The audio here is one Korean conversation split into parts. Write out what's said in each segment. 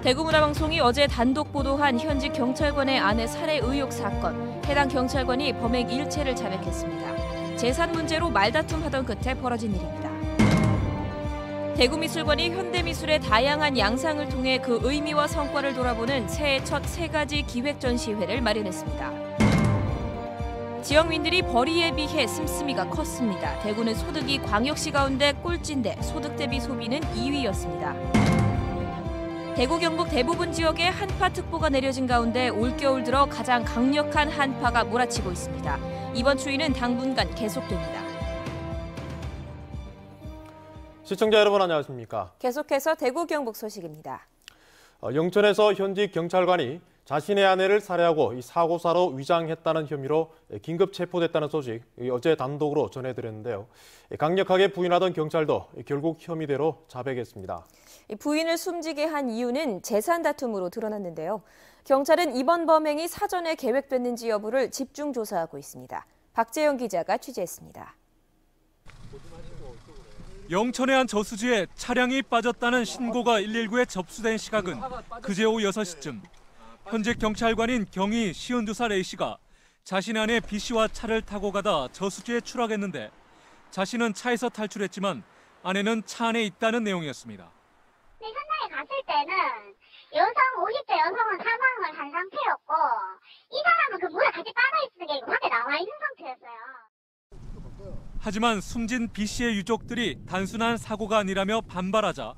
대구문화방송이 어제 단독 보도한 현직 경찰관의 아내 살해 의혹 사건. 해당 경찰관이 범행 일체를 자백했습니다. 재산 문제로 말다툼하던 끝에 벌어진 일입니다. 대구미술관이 현대미술의 다양한 양상을 통해 그 의미와 성과를 돌아보는 새해 첫 3가지 기획전시회를 마련했습니다. 지역민들이 벌이에 비해 씀씀이가 컸습니다. 대구는 소득이 광역시 가운데 꼴찌인데 소득 대비 소비는 2위였습니다. 대구 경북 대부분 지역에 한파특보가 내려진 가운데 올겨울 들어 가장 강력한 한파가 몰아치고 있습니다. 이번 추위는 당분간 계속됩니다. 시청자 여러분 안녕하십니까? 계속해서 대구 경북 소식입니다. 영천에서 현직 경찰관이 자신의 아내를 살해하고 사고사로 위장했다는 혐의로 긴급 체포됐다는 소식 어제 단독으로 전해드렸는데요. 강력하게 부인하던 경찰도 결국 혐의대로 자백했습니다. 부인을 숨지게 한 이유는 재산 다툼으로 드러났는데요. 경찰은 이번 범행이 사전에 계획됐는지 여부를 집중 조사하고 있습니다. 박재영 기자가 취재했습니다. 영천의 한 저수지에 차량이 빠졌다는 신고가 119에 접수된 시각은 그제 오후 6시쯤. 현직 경찰관인 경위 52살 A씨가 자신의 아내 B씨와 차를 타고 가다 저수지에 추락했는데 자신은 차에서 탈출했지만 아내는 차 안에 있다는 내용이었습니다. 현장에 갔을 때는 50대 여성은 사망을 한 상태였고 이 사람은 그 물에 같이 빠져있으니까 밖에 나와 있는 상태였어요. 하지만 숨진 B씨의 유족들이 단순한 사고가 아니라며 반발하자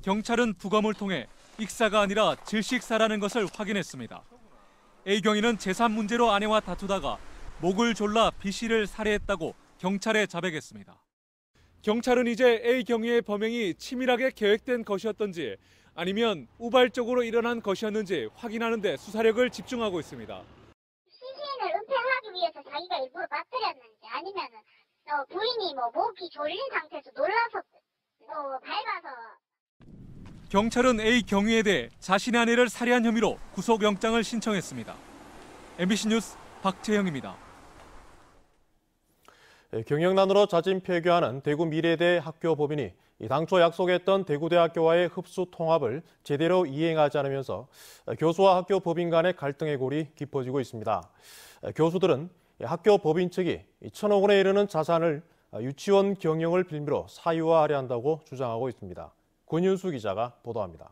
경찰은 부검을 통해 익사가 아니라 질식사라는 것을 확인했습니다. A 경위는 재산 문제로 아내와 다투다가 목을 졸라 B씨를 살해했다고 경찰에 자백했습니다. 경찰은 이제 A 경위의 범행이 치밀하게 계획된 것이었던지 아니면 우발적으로 일어난 것이었는지 확인하는 데 수사력을 집중하고 있습니다. 시신을 은폐하기 위해서 자기가 일부러 빠뜨렸는지 아니면 부인이 목이 졸린 상태에서 놀라서 밟아서. 경찰은 A 경위에 대해 자신의 아내를 살해한 혐의로 구속영장을 신청했습니다. MBC 뉴스 박재영입니다. 경영난으로 자진 폐교하는 대구 미래대 학교 법인이 당초 약속했던 대구대학교와의 흡수 통합을 제대로 이행하지 않으면서 교수와 학교 법인 간의 갈등의 골이 깊어지고 있습니다. 교수들은 학교 법인 측이 1,000억 원에 이르는 자산을 유치원 경영을 빌미로 사유화하려 한다고 주장하고 있습니다. 권윤수 기자가 보도합니다.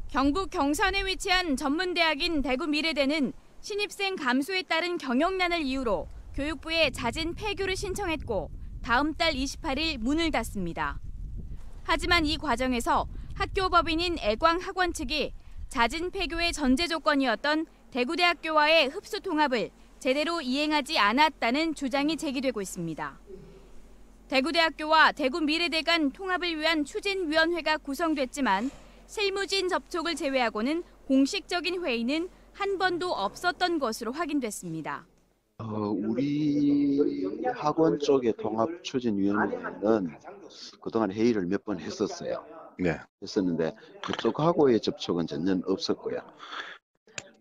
경북 경산에 위치한 전문대학인 대구미래대는 신입생 감소에 따른 경영난을 이유로 교육부에 자진 폐교를 신청했고 다음 달 28일 문을 닫습니다. 하지만 이 과정에서 학교 법인인 애광학원 측이 자진 폐교의 전제 조건이었던 대구대학교와의 흡수 통합을 제대로 이행하지 않았다는 주장이 제기되고 있습니다. 대구대학교와 대구미래대 간 통합을 위한 추진위원회가 구성됐지만 실무진 접촉을 제외하고는 공식적인 회의는 한 번도 없었던 것으로 확인됐습니다. 우리 학원 쪽의 통합추진위원회는 그동안 회의를 몇 번 했었어요. 네. 했었는데 그쪽하고의 접촉은 전혀 없었고요.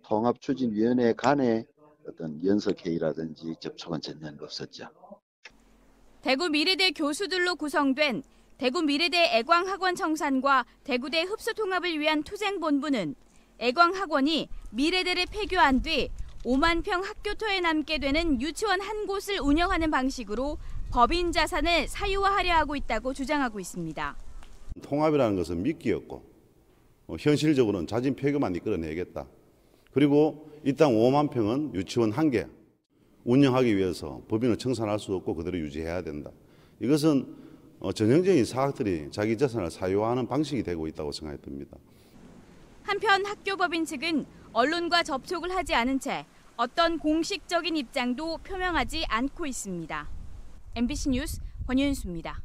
통합추진위원회 간의 어떤 연석회의라든지 접촉은 전혀 없었죠. 대구미래대 교수들로 구성된 대구미래대 애광학원 청산과 대구대 흡수통합을 위한 투쟁본부는 애광학원이 미래대를 폐교한 뒤 5만 평 학교토에 남게 되는 유치원 한 곳을 운영하는 방식으로 법인 자산을 사유화하려 하고 있다고 주장하고 있습니다. 통합이라는 것은 미끼였고 현실적으로는 자진 폐교만 이끌어내겠다. 그리고 이 땅 5만 평은 유치원 1개 운영하기 위해서 법인을 청산할 수 없고 그대로 유지해야 된다. 이것은 전형적인 사학들이 자기 자산을 사유화하는 방식이 되고 있다고 생각이 듭니다. 한편 학교 법인 측은 언론과 접촉을 하지 않은 채 어떤 공식적인 입장도 표명하지 않고 있습니다. MBC 뉴스 권윤수입니다.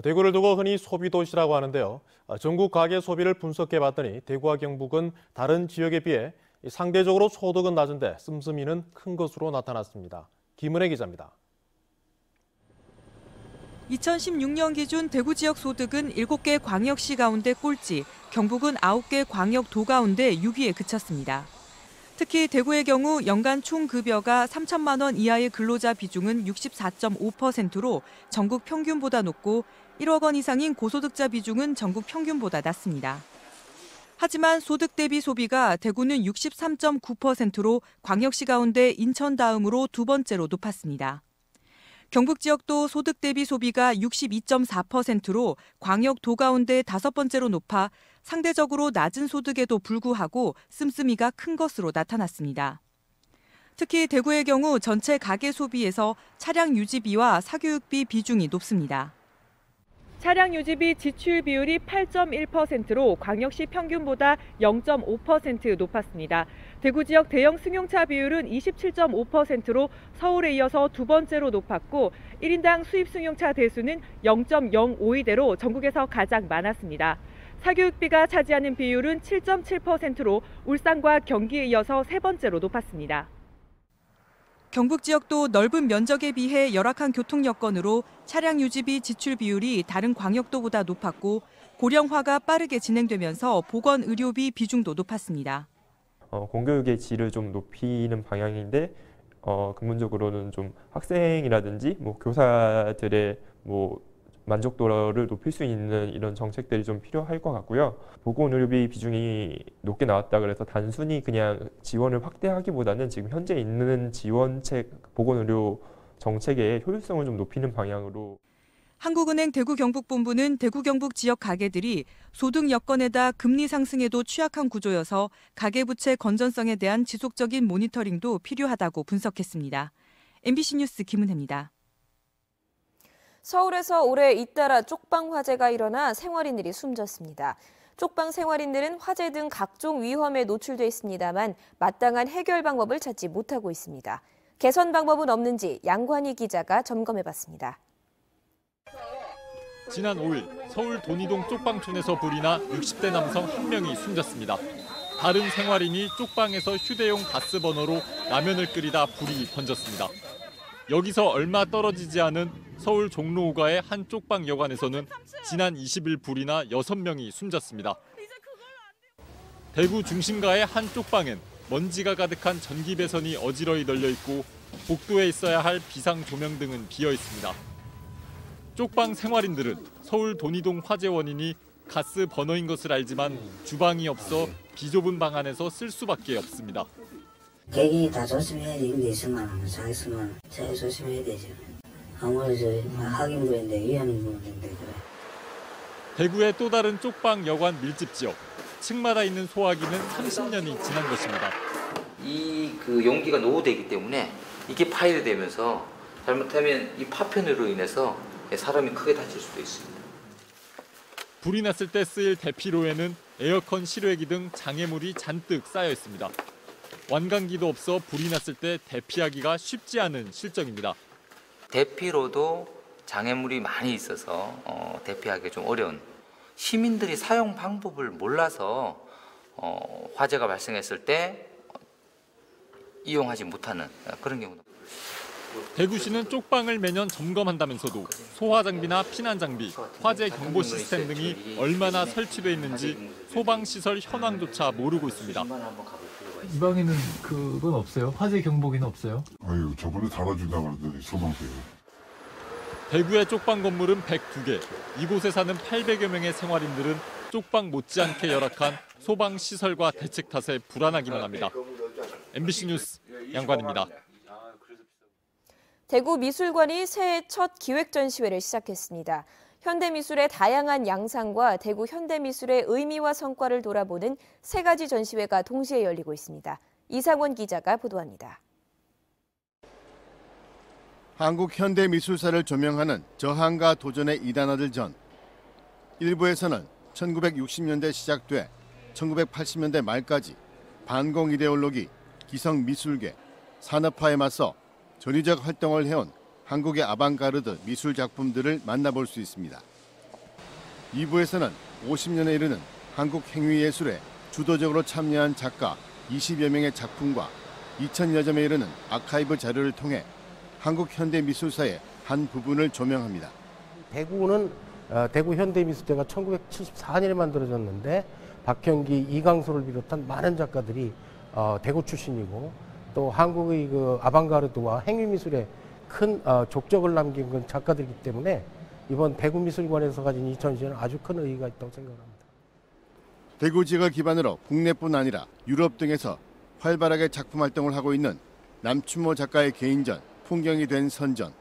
대구를 두고 흔히 소비도시라고 하는데요. 전국 가계 소비를 분석해봤더니 대구와 경북은 다른 지역에 비해 상대적으로 소득은 낮은데 씀씀이는 큰 것으로 나타났습니다. 김은혜 기자입니다. 2016년 기준 대구 지역 소득은 7개 광역시 가운데 꼴찌, 경북은 9개 광역도 가운데 6위에 그쳤습니다. 특히 대구의 경우 연간 총급여가 3천만 원 이하의 근로자 비중은 64.5%로 전국 평균보다 높고 1억 원 이상인 고소득자 비중은 전국 평균보다 낮습니다. 하지만 소득 대비 소비가 대구는 63.9%로 광역시 가운데 인천 다음으로 두 번째로 높았습니다. 경북 지역도 소득 대비 소비가 62.4%로 광역도 가운데 다섯 번째로 높아 상대적으로 낮은 소득에도 불구하고 씀씀이가 큰 것으로 나타났습니다. 특히 대구의 경우 전체 가계 소비에서 차량 유지비와 사교육비 비중이 높습니다. 차량 유지비 지출 비율이 8.1%로 광역시 평균보다 0.5% 높았습니다. 대구 지역 대형 승용차 비율은 27.5%로 서울에 이어서 두 번째로 높았고 1인당 수입 승용차 대수는 0.05대로 전국에서 가장 많았습니다. 사교육비가 차지하는 비율은 7.7%로 울산과 경기에 이어서 세 번째로 높았습니다. 경북 지역도 넓은 면적에 비해 열악한 교통 여건으로 차량 유지비 지출 비율이 다른 광역도보다 높았고 고령화가 빠르게 진행되면서 보건 의료비 비중도 높았습니다. 공교육의 질을 좀 높이는 방향인데 근본적으로는 좀 학생이라든지 교사들의 만족도를 높일 수 있는 이런 정책들이 좀 필요할 것 같고요. 보건의료비 비중이 높게 나왔다 그래서 단순히 그냥 지원을 확대하기보다는 지금 현재 있는 지원책, 보건의료 정책의 효율성을 좀 높이는 방향으로. 한국은행 대구 경북본부는 대구 경북 지역 가계들이 소득 여건에다 금리 상승에도 취약한 구조여서 가계부채 건전성에 대한 지속적인 모니터링도 필요하다고 분석했습니다. MBC 뉴스 김은혜입니다. 서울에서 올해 잇따라 쪽방 화재가 일어나 생활인들이 숨졌습니다. 쪽방 생활인들은 화재 등 각종 위험에 노출돼 있습니다만 마땅한 해결 방법을 찾지 못하고 있습니다. 개선 방법은 없는지 양관희 기자가 점검해봤습니다. 지난 5일 서울 돈이동 쪽방촌에서 불이 나 60대 남성 1명이 숨졌습니다. 다른 생활인이 쪽방에서 휴대용 가스버너로 라면을 끓이다 불이 번졌습니다. 여기서 얼마 떨어지지 않은 서울 종로우가의 한 쪽방 여관에서는 지난 20일 불이 나 6명이 숨졌습니다. 대구 중심가의 한 쪽방엔 먼지가 가득한 전기 배선이 어지러이 널려 있고 복도에 있어야 할 비상 조명 등은 비어 있습니다. 쪽방 생활인들은 서울 돈이동 화재 원인이 가스 버너인 것을 알지만 주방이 없어 비좁은 방 안에서 쓸 수밖에 없습니다. 객이 다 조심해야지. 임대 있으면 잘 있으면 잘 조심해야 되죠. 아무래도 학인부인데 위험한 부분인데 그래. 대구의 또 다른 쪽방 여관 밀집 지역. 층마다 있는 소화기는 30년이 지난 것입니다. 이 용기가 노후되기 때문에 이게 파열이 되면서 잘못하면 이 파편으로 인해서 사람이 크게 다칠 수도 있습니다. 불이 났을 때 쓰일 대피로에는 에어컨 실외기 등 장애물이 잔뜩 쌓여 있습니다. 완강기도 없어 불이 났을 때 대피하기가 쉽지 않은 실정입니다. 대피로도 장애물이 많이 있어서 대피하기 좀 어려운, 시민들이 사용 방법을 몰라서 화재가 발생했을 때 이용하지 못하는 그런 경우도. 대구시는 쪽방을 매년 점검한다면서도 소화 장비나 피난 장비, 화재 경보 시스템 등이 얼마나 설치돼 있는지 소방 시설 현황조차 모르고 있습니다. 이 방에는 그건 없어요? 화재 경보기는 없어요? 아유, 저번에 달아준다고 그러더니 소방서요. 대구의 쪽방 건물은 102개. 이곳에 사는 800여 명의 생활인들은 쪽방 못지않게 열악한 소방 시설과 대책 탓에 불안하기만 합니다. MBC 뉴스 양관입니다. 대구 미술관이 새해 첫 기획전시회를 시작했습니다. 현대미술의 다양한 양상과 대구 현대미술의 의미와 성과를 돌아보는 세 가지 전시회가 동시에 열리고 있습니다. 이상원 기자가 보도합니다. 한국 현대미술사를 조명하는 저항과 도전의 이단아들 전. 일부에서는 1960년대 시작돼 1980년대 말까지 반공 이데올로기, 기성 미술계, 산업화에 맞서 전위적 활동을 해온 한국의 아방가르드 미술 작품들을 만나볼 수 있습니다. 2부에서는 50년에 이르는 한국 행위예술에 주도적으로 참여한 작가 20여 명의 작품과 2000여 점에 이르는 아카이브 자료를 통해 한국 현대미술사의 한 부분을 조명합니다. 대구는 대구 현대미술대가 1974년에 만들어졌는데 박형기, 이강소를 비롯한 많은 작가들이 대구 출신이고 또 한국의 아방가르드와 행위미술에 큰 족적을 남긴 건 작가들이기 때문에 이번 대구미술관에서 가진 이 전시회는 아주 큰 의의가 있다고 생각합니다. 대구 지역을 기반으로 국내뿐 아니라 유럽 등에서 활발하게 작품 활동을 하고 있는 남춘모 작가의 개인전 풍경이 된 선전.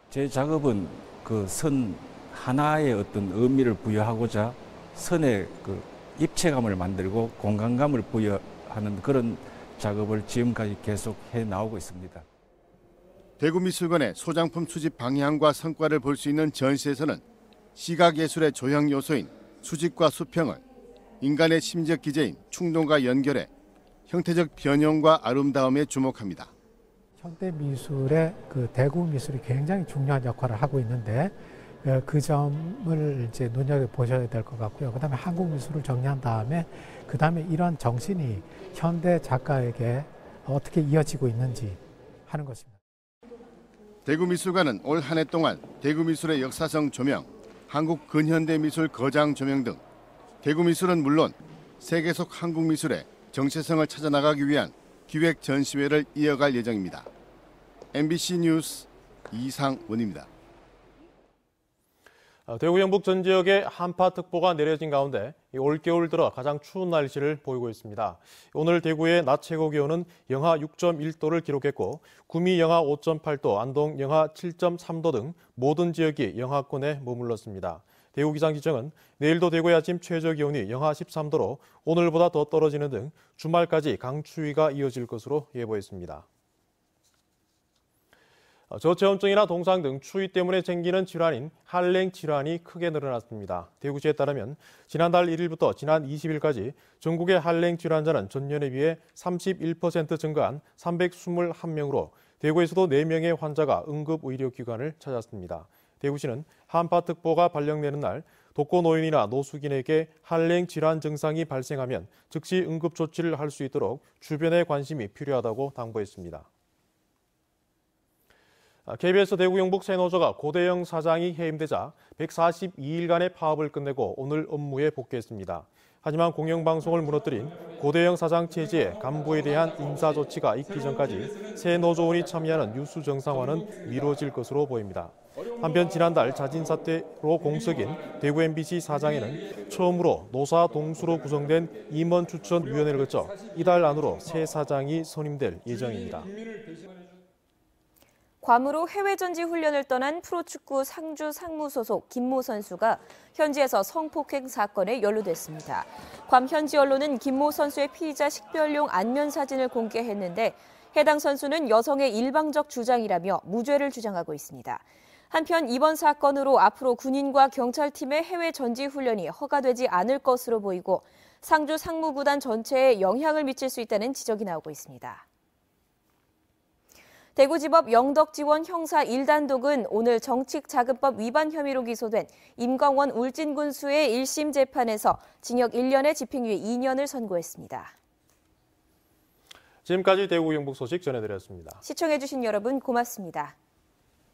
제 작업은 그 선 하나의 어떤 의미를 부여하고자 선의 그 입체감을 만들고 공간감을 부여하는 그런 작업을 지금까지 계속 해 나오고 있습니다. 대구미술관의 소장품 수집 방향과 성과를 볼 수 있는 전시에서는 시각예술의 조형 요소인 수직과 수평을 인간의 심적 기제인 충동과 연결해 형태적 변형과 아름다움에 주목합니다. 현대 미술의 그 대구 미술이 굉장히 중요한 역할을 하고 있는데 그 점을 이제 눈여겨 보셔야 될 것 같고요. 그다음에 한국 미술을 정리한 다음에 그다음에 이런 정신이 현대 작가에게 어떻게 이어지고 있는지 하는 것입니다. 대구미술관은 올 한 해 동안 대구미술의 역사성 조명, 한국 근현대 미술 거장 조명 등 대구미술은 물론 세계 속 한국미술의 정체성을 찾아나가기 위한 기획 전시회를 이어갈 예정입니다. MBC 뉴스 이상원입니다. 대구 영북 전 지역에 한파특보가 내려진 가운데 올겨울 들어 가장 추운 날씨를 보이고 있습니다. 오늘 대구의 낮 최고 기온은 영하 6.1도를 기록했고 구미 영하 5.8도, 안동 영하 7.3도 등 모든 지역이 영하권에 머물렀습니다. 대구기상지청은 내일도 대구의 아침 최저 기온이 영하 13도로 오늘보다 더 떨어지는 등 주말까지 강추위가 이어질 것으로 예보했습니다. 저체온증이나 동상 등 추위 때문에 생기는 질환인 한랭 질환이 크게 늘어났습니다. 대구시에 따르면 지난달 1일부터 지난 20일까지 전국의 한랭 질환자는 전년에 비해 31% 증가한 321명으로 대구에서도 4명의 환자가 응급의료기관을 찾았습니다. 대구시는 한파특보가 발령되는 날 독거노인이나 노숙인에게 한랭 질환 증상이 발생하면 즉시 응급조치를 할 수 있도록 주변의 관심이 필요하다고 당부했습니다. KBS 대구 영북 새노조가 고대영 사장이 해임되자 142일간의 파업을 끝내고 오늘 업무에 복귀했습니다. 하지만 공영방송을 무너뜨린 고대영 사장 체제의 간부에 대한 인사조치가 있기 전까지 새 노조원이 참여하는 뉴스 정상화는 미뤄질 것으로 보입니다. 한편 지난달 자진 사퇴로 공석인 대구 MBC 사장에는 처음으로 노사 동수로 구성된 임원 추천위원회를 거쳐 이달 안으로 새 사장이 선임될 예정입니다. 괌으로 해외 전지 훈련을 떠난 프로축구 상주 상무 소속 김모 선수가 현지에서 성폭행 사건에 연루됐습니다. 괌 현지 언론은 김모 선수의 피의자 식별용 안면 사진을 공개했는데 해당 선수는 여성의 일방적 주장이라며 무죄를 주장하고 있습니다. 한편 이번 사건으로 앞으로 군인과 경찰팀의 해외 전지 훈련이 허가되지 않을 것으로 보이고 상주 상무구단 전체에 영향을 미칠 수 있다는 지적이 나오고 있습니다. 대구지법 영덕지원 형사 1단독은 오늘 정치자금법 위반 혐의로 기소된 임광원 울진군수의 1심 재판에서 징역 1년에 집행유예 2년을 선고했습니다. 지금까지 대구 영북 소식 전해드렸습니다. 시청해주신 여러분 고맙습니다.